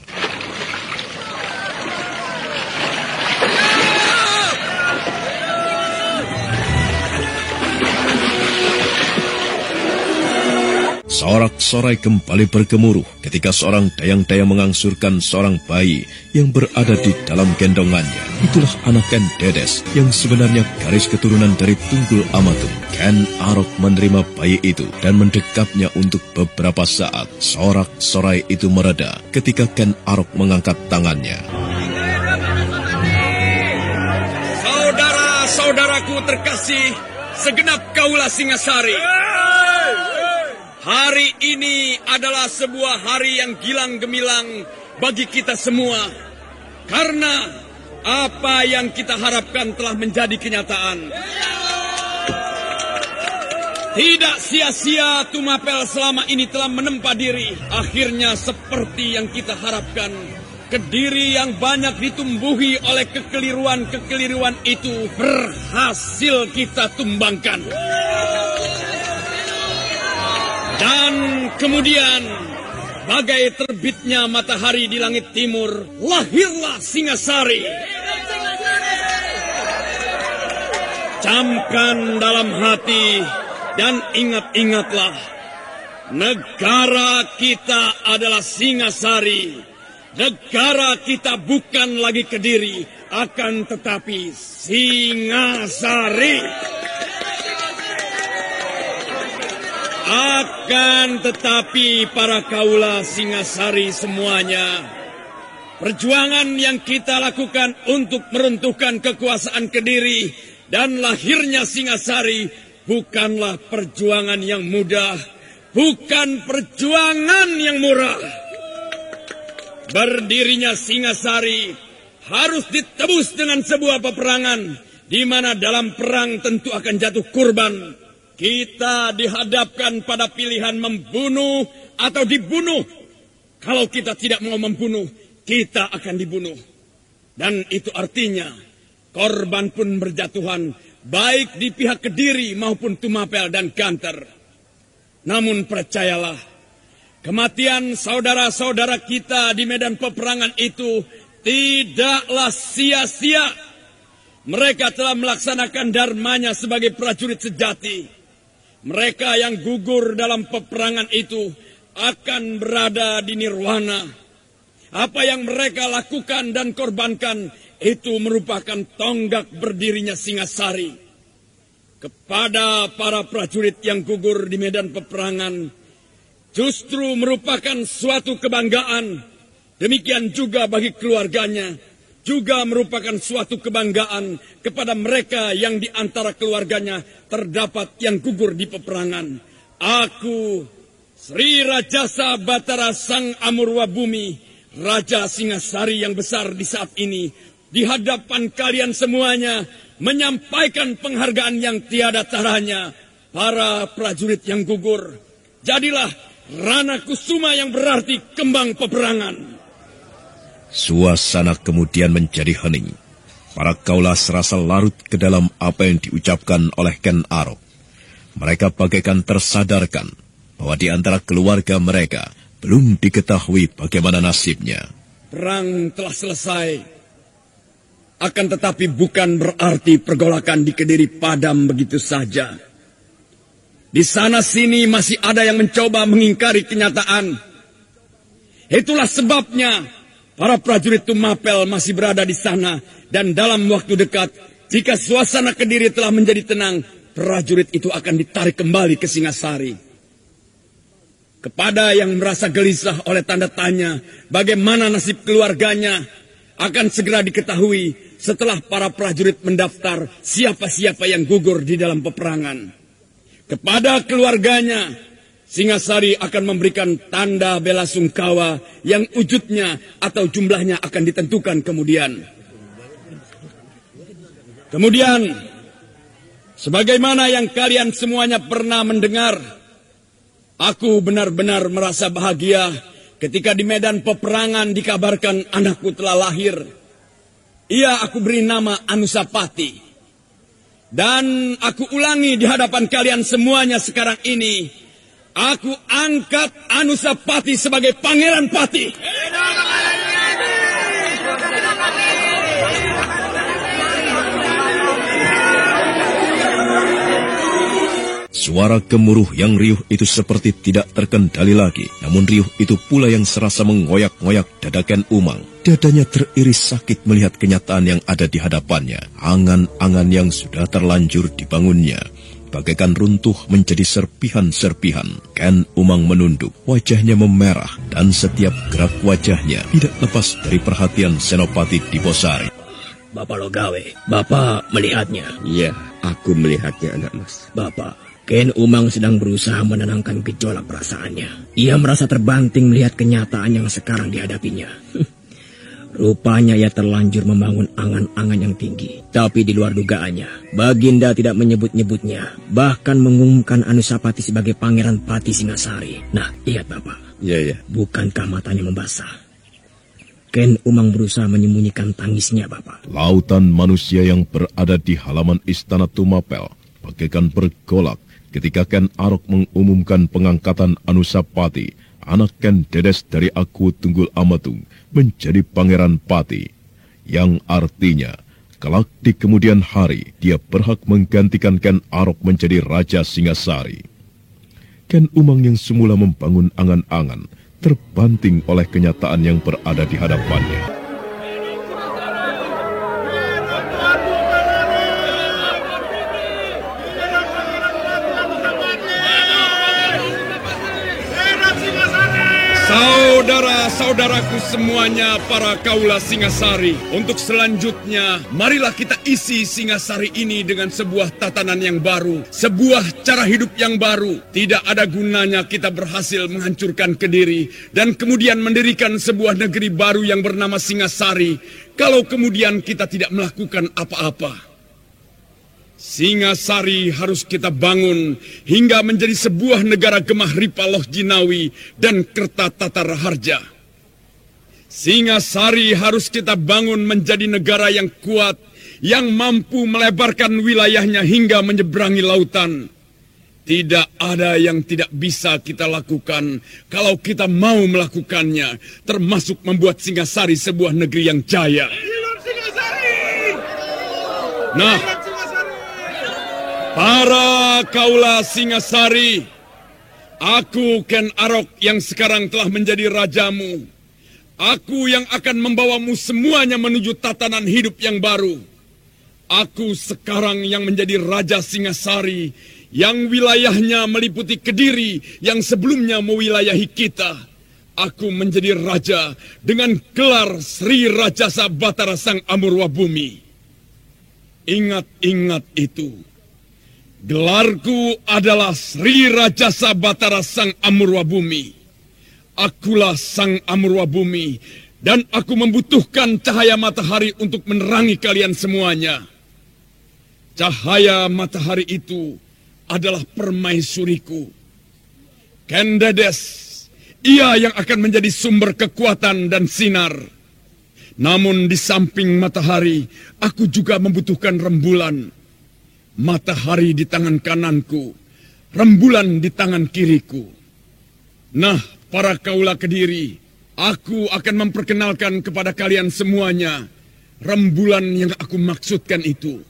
Sorak-sorai kembali bergemuruh ketika seorang dayang-dayang mengangsurkan seorang bayi yang berada di dalam gendongannya. Itulah anak Ken Dedes yang sebenarnya garis keturunan dari Tunggul Amatung. Ken Arok menerima bayi itu dan mendekapnya untuk beberapa saat. Sorak-sorai itu mereda ketika Ken Arok mengangkat tangannya. Saudara-saudaraku terkasih, segenap kaula Singasari. Hari ini adalah sebuah hari yang gilang gemilang bagi kita semua. Karena apa yang kita harapkan telah menjadi kenyataan. Tidak sia-sia Tumapel selama ini telah menempa diri. Akhirnya seperti yang kita harapkan, Kediri yang banyak ditumbuhi oleh kekeliruan-kekeliruan itu berhasil kita tumbangkan. Dan kemudian, bagai terbitnya matahari di langit timur, lahirlah Singasari. Camkan dalam hati dan ingat-ingatlah, negara kita adalah Singasari. Negara kita bukan lagi Kediri, akan tetapi Singasari. Akan tetapi para kaula Singasari semuanya, perjuangan yang kita lakukan untuk meruntuhkan kekuasaan Kediri dan lahirnya Singasari bukanlah perjuangan yang mudah, bukan perjuangan yang murah. Berdirinya Singasari harus ditebus dengan sebuah peperangan, di mana dalam perang tentu akan jatuh kurban. Kita dihadapkan pada pilihan membunuh atau dibunuh. Kalau kita tidak mau membunuh, kita akan dibunuh. Dan itu artinya korban pun berjatuhan, baik di pihak Kediri maupun Tumapel dan Ganter. Namun percayalah, kematian saudara-saudara kita di medan peperangan itu tidaklah sia-sia. Mereka telah melaksanakan dharmanya sebagai prajurit sejati. Mereka yang gugur dalam peperangan itu akan berada di nirwana. Apa yang mereka lakukan dan korbankan itu merupakan tonggak berdirinya Singasari. Kepada para prajurit yang gugur di medan peperangan, justru merupakan suatu kebanggaan. Demikian juga bagi keluarganya, juga merupakan suatu kebanggaan kepada mereka yang di antara keluarganya terdapat yang gugur di peperangan. Aku, Sri Rajasa Batara Sang Amurwa Bumi, Raja Singasari yang besar di saat ini, di hadapan kalian semuanya, menyampaikan penghargaan yang tiada taranya. Para prajurit yang gugur, jadilah Rana Kusuma yang berarti kembang peperangan. Suasana kemudian menjadi hening. Para kaula serasa larut ke dalam apa yang diucapkan oleh Ken Arok. Mereka bagaikan tersadarkan bahwa di antara keluarga mereka belum diketahui bagaimana nasibnya. Perang telah selesai. Akan tetapi bukan berarti pergolakan di Kediri padam begitu saja. Di sana-sini masih ada yang mencoba mengingkari kenyataan. Itulah sebabnya para prajurit Tumapel masih berada di sana. Dan dalam waktu dekat, jika suasana Kediri telah menjadi tenang, prajurit itu akan ditarik kembali ke Singasari. Kepada yang merasa gelisah oleh tanda tanya bagaimana nasib keluarganya, akan segera diketahui setelah para prajurit mendaftar siapa-siapa yang gugur di dalam peperangan. Kepada keluarganya, Singasari akan memberikan tanda bela sungkawa yang wujudnya atau jumlahnya akan ditentukan kemudian. Kemudian, sebagaimana yang kalian semuanya pernah mendengar, aku benar-benar merasa bahagia ketika di medan peperangan dikabarkan anakku telah lahir. Ia aku beri nama Anusapati. Dan aku ulangi di hadapan kalian semuanya sekarang ini, aku angkat Anusapati sebagai Pangeran Pati. Suara gemuruh yang riuh itu seperti tidak terkendali lagi. Namun riuh itu pula yang serasa mengoyak-ngoyak dada Ken Umang. Dadanya teriris sakit melihat kenyataan yang ada di hadapannya. Angan-angan yang sudah terlanjur dibangunnya bagaikan runtuh menjadi serpihan-serpihan. Ken Umang menunduk, wajahnya memerah, dan setiap gerak wajahnya tidak lepas dari perhatian Senopati Diposari. Bapak Logawe, Bapak melihatnya. Iya, aku melihatnya, anak mas. Bapak, Ken Umang sedang berusaha menenangkan gejolak perasaannya. Ia merasa terbanting melihat kenyataan yang sekarang dihadapinya. Rupanya ia terlanjur membangun angan-angan yang tinggi. Tapi di luar dugaannya, Baginda tidak menyebut-nyebutnya, bahkan mengumumkan Anusapati sebagai Pangeran Pati Singasari. Nah, lihat Bapak. Iya. Bukankah matanya membasah? Ken Umang berusaha menyembunyikan tangisnya, Bapak. Lautan manusia yang berada di halaman Istana Tumapel bagaikan bergolak ketika Ken Arok mengumumkan pengangkatan Anusapati, anak Ken Dedes dari Aku Tunggul Amatung, menjadi Pangeran Pati, yang artinya kelak di kemudian hari dia berhak menggantikan Ken Arok menjadi Raja Singasari. Ken Umang yang semula membangun angan-angan terbanting oleh kenyataan yang berada di hadapannya. Saudara-saudaraku semuanya, para kaula Singasari, untuk selanjutnya, marilah kita isi Singasari ini dengan sebuah tatanan yang baru, sebuah cara hidup yang baru. Tidak ada gunanya kita berhasil menghancurkan Kediri dan kemudian mendirikan sebuah negeri baru yang bernama Singasari, kalau kemudian kita tidak melakukan apa-apa. Singasari harus kita bangun hingga menjadi sebuah negara gemah Ripa Loh Jinawi dan Kertatata Raharja. Singasari harus kita bangun menjadi negara yang kuat, yang mampu melebarkan wilayahnya hingga menyeberangi lautan. Tidak ada yang tidak bisa kita lakukan kalau kita mau melakukannya, termasuk membuat Singasari sebuah negeri yang jaya. Nah, para kaula Singasari, aku Ken Arok yang sekarang telah menjadi rajamu. Aku yang akan membawamu semuanya menuju tatanan hidup yang baru. Aku sekarang yang menjadi Raja Singasari, yang wilayahnya meliputi Kediri yang sebelumnya mewilayahi kita. Aku menjadi raja dengan gelar Sri Rajasa Batara Sang Amurwa Bumi. Ingat-ingat itu. Gelarku adalah Sri Rajasa Batara Sang Amurwa Bumi. Akulah Sang Amurwa Bumi, dan aku membutuhkan cahaya matahari untuk menerangi kalian semuanya. Cahaya matahari itu adalah permaisuriku, Ken Dedes. Ia yang akan menjadi sumber kekuatan dan sinar. Namun di samping matahari, aku juga membutuhkan rembulan. Matahari di tangan kananku, rembulan di tangan kiriku. Nah, para kaula Kediri, aku akan memperkenalkan kepada kalian semuanya rembulan yang aku maksudkan itu.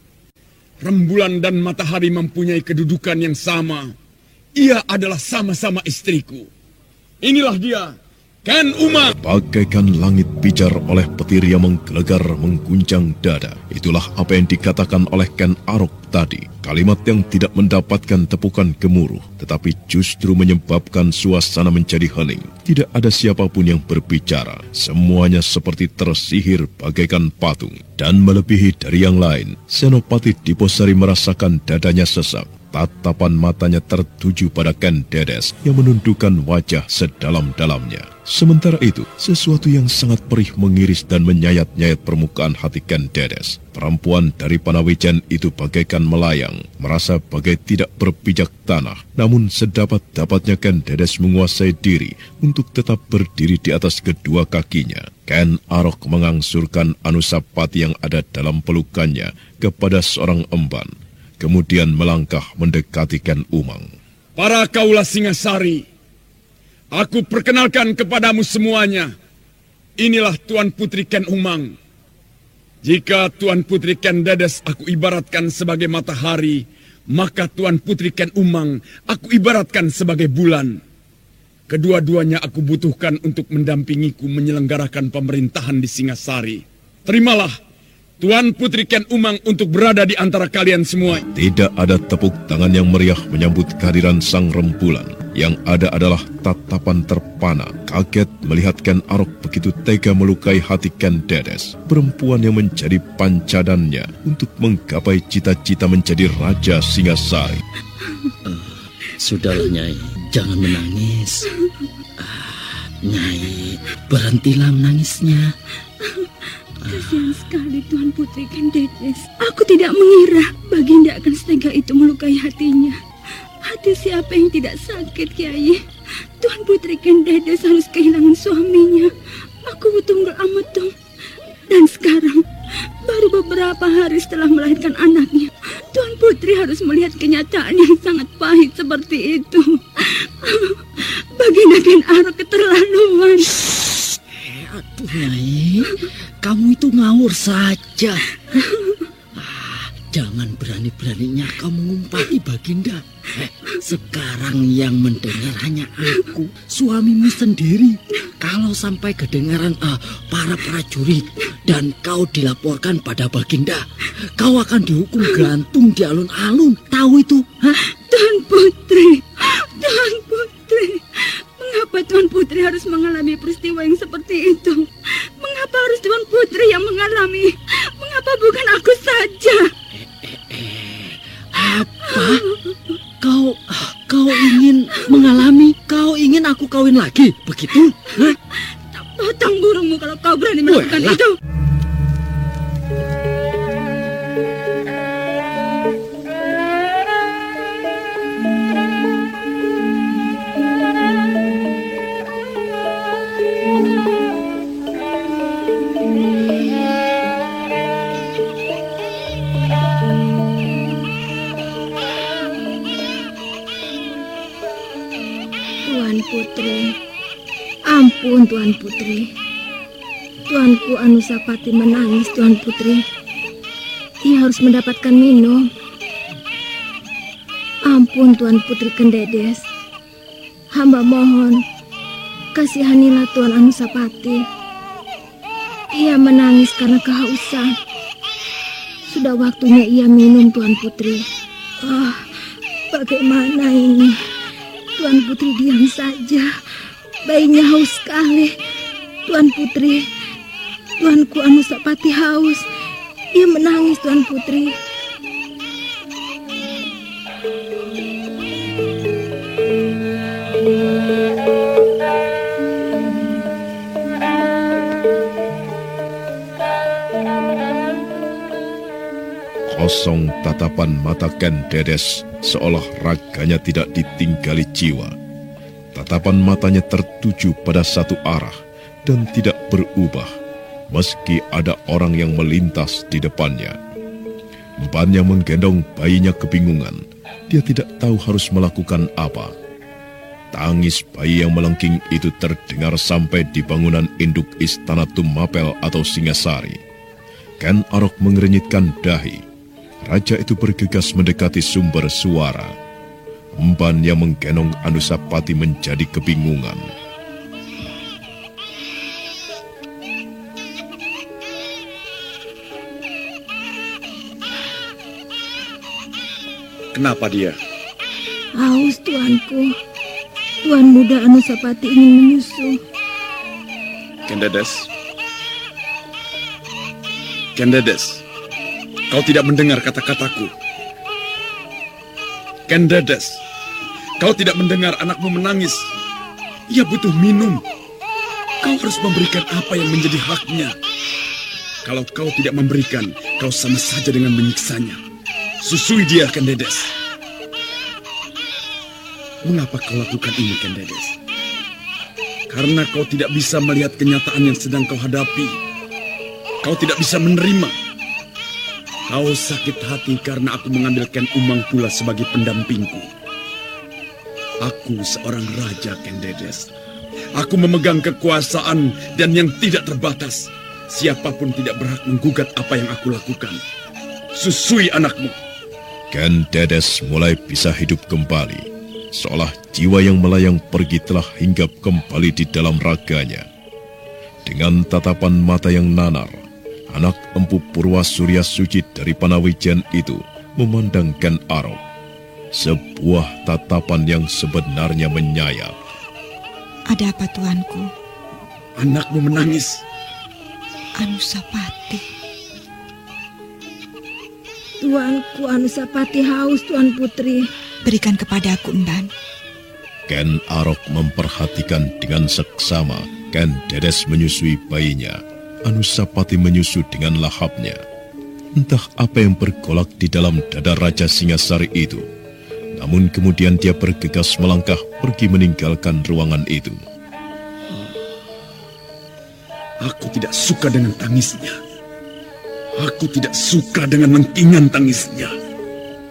Rembulan dan matahari mempunyai kedudukan yang sama. Ia adalah sama-sama istriku. Inilah dia, Ken Umang. Bagaikan langit pijar oleh petir yang menggelegar mengguncang dada. Itulah apa yang dikatakan oleh Ken Arok tadi. Kalimat yang tidak mendapatkan tepukan gemuruh, tetapi justru menyebabkan suasana menjadi hening. Tidak ada siapapun yang berbicara. Semuanya seperti tersihir bagaikan patung. Dan melebihi dari yang lain, Senopati Diposari merasakan dadanya sesak. Tatapan matanya tertuju pada Ken Dedes yang menundukkan wajah sedalam-dalamnya. Sementara itu, sesuatu yang sangat perih mengiris dan menyayat-nyayat permukaan hati Ken Dedes. Perempuan dari Panawijan itu bagaikan melayang, merasa bagai tidak berpijak tanah. Namun sedapat-dapatnya Ken Dedes menguasai diri untuk tetap berdiri di atas kedua kakinya. Ken Arok mengangsurkan Anusapati yang ada dalam pelukannya kepada seorang emban. Kemudian melangkah mendekati Ken Umang. Para kaula Singasari, aku perkenalkan kepadamu semuanya. Inilah Tuan Putri Ken Umang. Jika Tuan Putri Ken Dedes aku ibaratkan sebagai matahari, maka Tuan Putri Ken Umang aku ibaratkan sebagai bulan. Kedua-duanya aku butuhkan untuk mendampingiku menyelenggarakan pemerintahan di Singasari. Terimalah Tuan Putri Ken Umang untuk berada di antara kalian semua. Tidak ada tepuk tangan yang meriah menyambut kehadiran sang rembulan. Yang ada adalah tatapan terpana, kaget melihat Ken Arok begitu tega melukai hati Ken Dedes. Perempuan yang menjadi pancadannya untuk menggapai cita-cita menjadi Raja Singasari. Sudahlah Nyai, jangan menangis. Nyai, berhentilah menangisnya. Kasihan sekali Tuan Putri Ken Dedes. Aku tidak mengira Baginda akan setega itu melukai hatinya. Hati siapa yang tidak sakit, Kiai? Tuan Putri Ken Dedes harus kehilangan suaminya. Aku Tunggul Ametung. Dan sekarang, baru beberapa hari setelah melahirkan anaknya, Tuan Putri harus melihat kenyataan yang sangat pahit seperti itu. Baginda Ken Arok keterlaluan. Aduh Nyai, kamu itu ngawur saja. Jangan berani-beraninya kamu ngumpati Baginda. Sekarang yang mendengar hanya aku, suamimu sendiri. Kalau sampai kedengaran para prajurit dan kau dilaporkan pada Baginda, kau akan dihukum gantung di alun-alun. Tahu itu? Tuan Putri, Tuan Putri. Mengapa Tuan Putri harus mengalami peristiwa yang seperti itu? Mengapa harus Tuan Putri yang mengalami? Mengapa bukan aku saja? Apa? Kau ingin mengalami? Kau ingin aku kawin lagi? Begitu? Potong burungmu kalau kau berani melakukan itu. Putri, ampun Tuan Putri. Tuanku Anusapati menangis, Tuan Putri. Ia harus mendapatkan minum. Ampun Tuan Putri Ken Dedes. Hamba mohon, kasihanilah Tuan Anusapati. Ia menangis karena kehausan. Sudah waktunya ia minum, Tuan Putri. Bagaimana ini? Tuan Putri diam saja. Bayinya haus sekali. Tuan Putri, Tuanku Anusapati haus. Ia menangis, Tuan Putri. Kosong tatapan mata Ken Dedes seolah raganya tidak ditinggali jiwa. Tatapan matanya tertuju pada satu arah dan tidak berubah. meski ada orang yang melintas di depannya. Empan yang menggendong bayinya kebingungan. Dia tidak tahu harus melakukan apa. Tangis bayi yang melengking itu terdengar sampai di bangunan induk istana Tumapel atau Singasari. Ken Arok mengerenyitkan dahi. Raja itu bergegas mendekati sumber suara. Empan yang menggendong Anusapati menjadi kebingungan. Kenapa dia? Haus, tuanku. Tuan muda Anusapati ingin menyusu. Kendedes, kau tidak mendengar kata-kataku. Kendedes, kau tidak mendengar anakmu menangis. Ia butuh minum. Kau harus memberikan apa yang menjadi haknya. Kalau kau tidak memberikan, kau sama saja dengan menyiksanya. Susui dia, Kendedes. Mengapa kau lakukan ini, Kendedes? Karena kau tidak bisa melihat kenyataan yang sedang kau hadapi. Kau tidak bisa menerima. Kau sakit hati karena aku mengambil Ken Umang pula sebagai pendampingku. Aku seorang raja, Kendedes. Aku memegang kekuasaan dan yang tidak terbatas. Siapapun tidak berhak menggugat apa yang aku lakukan. Susui anakmu. Kendedes mulai bisa hidup kembali, seolah jiwa yang melayang pergi telah hinggap kembali di dalam raganya. Dengan tatapan mata yang nanar, anak empu Purwa Surya Suci dari Panawijan itu memandang Ken Arok. Sebuah tatapan yang sebenarnya menyayat. Ada apa, tuanku? Anakmu menangis. Anusapati. Tuanku Anusapati haus, Tuan Putri. Berikan kepadaku, Emban. Ken Arok memperhatikan dengan seksama. Ken Dedes menyusui bayinya. Anusapati menyusu dengan lahapnya. Entah apa yang bergolak di dalam dada Raja Singasari itu. Namun kemudian dia bergegas melangkah pergi meninggalkan ruangan itu. Aku tidak suka dengan tangisnya. Aku tidak suka dengan lengkingan tangisnya.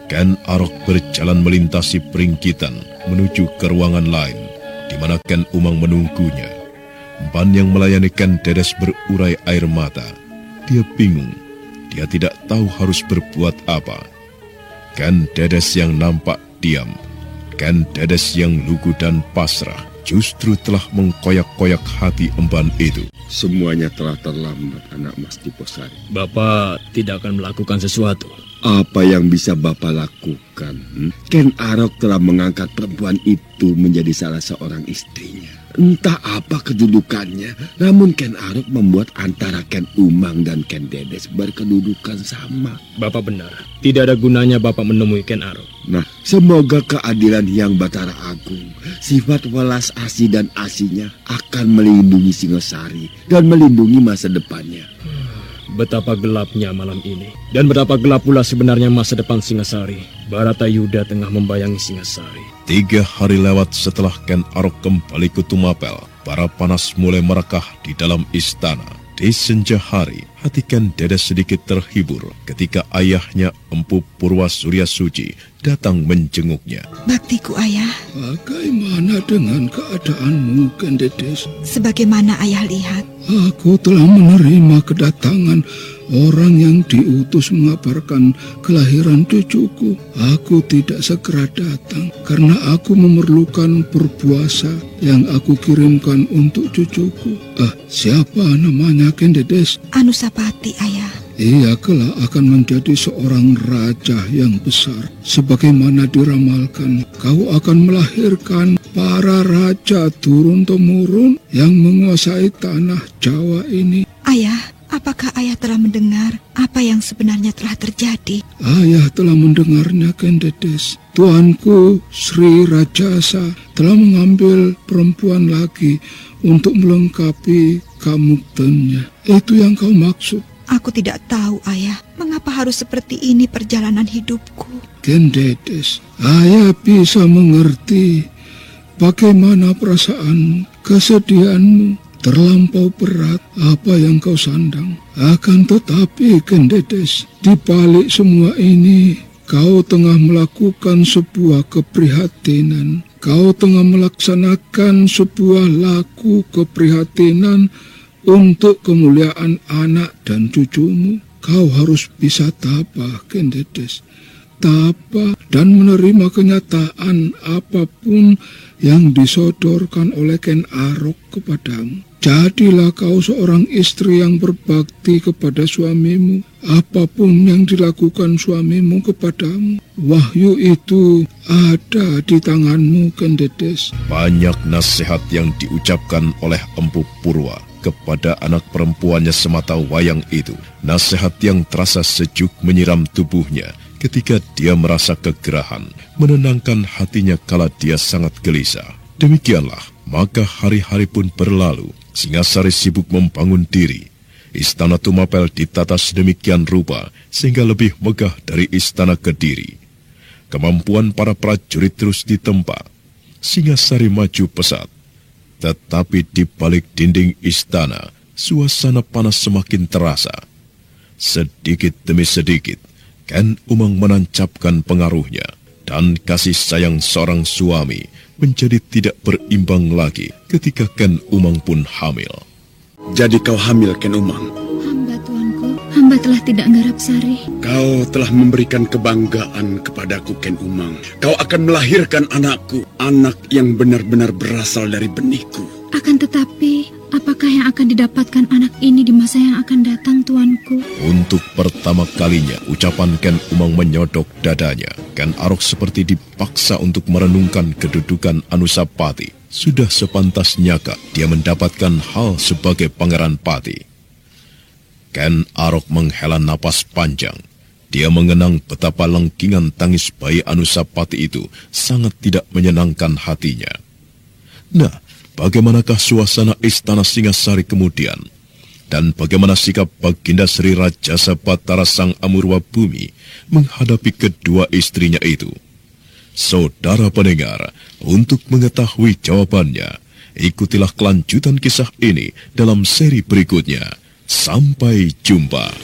Ken Arok berjalan melintasi peringkitan menuju ke ruangan lain, di mana Ken Umang menunggunya. Empan yang melayani Ken Dedes berurai air mata. Dia bingung. Dia tidak tahu harus berbuat apa. Ken Dedes yang nampak diam, Ken Dedes yang lugu dan pasrah, justru telah mengkoyak-koyak hati emban itu. Semuanya telah terlambat, anak Mas Diposari. Bapak tidak akan melakukan sesuatu. Apa yang bisa Bapak lakukan? Ken Arok telah mengangkat perempuan itu menjadi salah seorang istrinya. Entah apa kedudukannya, namun Ken Arok membuat antara Ken Umang dan Ken Dedes berkedudukan sama. Bapak benar, tidak ada gunanya Bapak menemui Ken Arok. Nah, semoga keadilan Hyang Batara Agung, sifat welas asih dan asihnya akan melindungi Singasari dan melindungi masa depannya. Betapa gelapnya malam ini, dan betapa gelap pula sebenarnya masa depan Singasari. Baratayuda tengah membayangi Singasari. 3 hari lewat setelah Ken Arok kembali ke Tumapel, para panas mulai merekah di dalam istana. Di senja hari, hati Ken Dedes sedikit terhibur ketika ayahnya Empu Purwa Surya Suci datang menjenguknya. Baktiku, Ayah. Bagaimana dengan keadaanmu, Ken Dedes? Sebagaimana Ayah lihat, aku telah menerima kedatangan orang yang diutus mengabarkan kelahiran cucuku. Aku tidak segera datang karena aku memerlukan perbuasa yang aku kirimkan untuk cucuku. Siapa namanya, Ken Dedes? Anusapati, Ayah. Ia kelak akan menjadi seorang raja yang besar. Sebagaimana diramalkan, kau akan melahirkan para raja turun-temurun yang menguasai tanah Jawa ini. Ayah, apakah Ayah telah mendengar apa yang sebenarnya telah terjadi? Ayah telah mendengarnya, Ken Dedes. Tuanku Sri Rajasa telah mengambil perempuan lagi untuk melengkapi kamuktennya. Itu yang kau maksud? Aku tidak tahu, Ayah. Mengapa harus seperti ini perjalanan hidupku? Ken Dedes, Ayah bisa mengerti bagaimana perasaan kesedihanmu. terlampau berat apa yang kau sandang. Akan tetapi, Kendedes, di balik semua ini, kau tengah melakukan sebuah keprihatinan. Kau tengah melaksanakan sebuah laku keprihatinan untuk kemuliaan anak dan cucumu. Kau harus bisa tabah, Kendedes. Tabah dan menerima kenyataan apapun yang disodorkan oleh Ken Arok kepadamu. Jadilah kau seorang istri yang berbakti kepada suamimu. Apapun yang dilakukan suamimu kepadamu, wahyu itu ada di tanganmu, Kendedes. Banyak nasihat yang diucapkan oleh Empu Purwa kepada anak perempuannya semata wayang itu. Nasihat yang terasa sejuk menyiram tubuhnya ketika dia merasa kegerahan, menenangkan hatinya kala dia sangat gelisah. Demikianlah, maka hari-hari pun berlalu. Singasari sibuk membangun diri. Istana Tumapel ditata sedemikian rupa sehingga lebih megah dari istana Kediri. Kemampuan para prajurit terus ditempa. Singasari maju pesat. Tetapi di balik dinding istana, suasana panas semakin terasa. Sedikit demi sedikit, Ken Umang menancapkan pengaruhnya, dan kasih sayang seorang suami menjadi tidak berimbang lagi ketika Ken Umang pun hamil. Jadi kau hamil, Ken Umang? Hamba, tuanku. Hamba telah tidak nggarap sari. Kau telah memberikan kebanggaan kepadaku, Ken Umang. Kau akan melahirkan anakku, anak yang benar-benar berasal dari benihku. Akan tetapi, apakah yang akan didapatkan anak ini di masa yang akan datang, tuanku? Untuk pertama kalinya, ucapan Ken Umang menyodok dadanya. Ken Arok seperti dipaksa untuk merenungkan kedudukan Anusapati. Sudah sepantasnya dia mendapatkan hal sebagai Pangeran Pati. Ken Arok menghela napas panjang. Dia mengenang betapa lengkingan tangis bayi Anusapati itu sangat tidak menyenangkan hatinya. Nah, bagaimanakah suasana istana Singasari kemudian? Dan bagaimana sikap Baginda Sri Rajasa Batara Sang Amurwa Bumi menghadapi kedua istrinya itu? Saudara pendengar, untuk mengetahui jawabannya, ikutilah kelanjutan kisah ini dalam seri berikutnya. Sampai jumpa.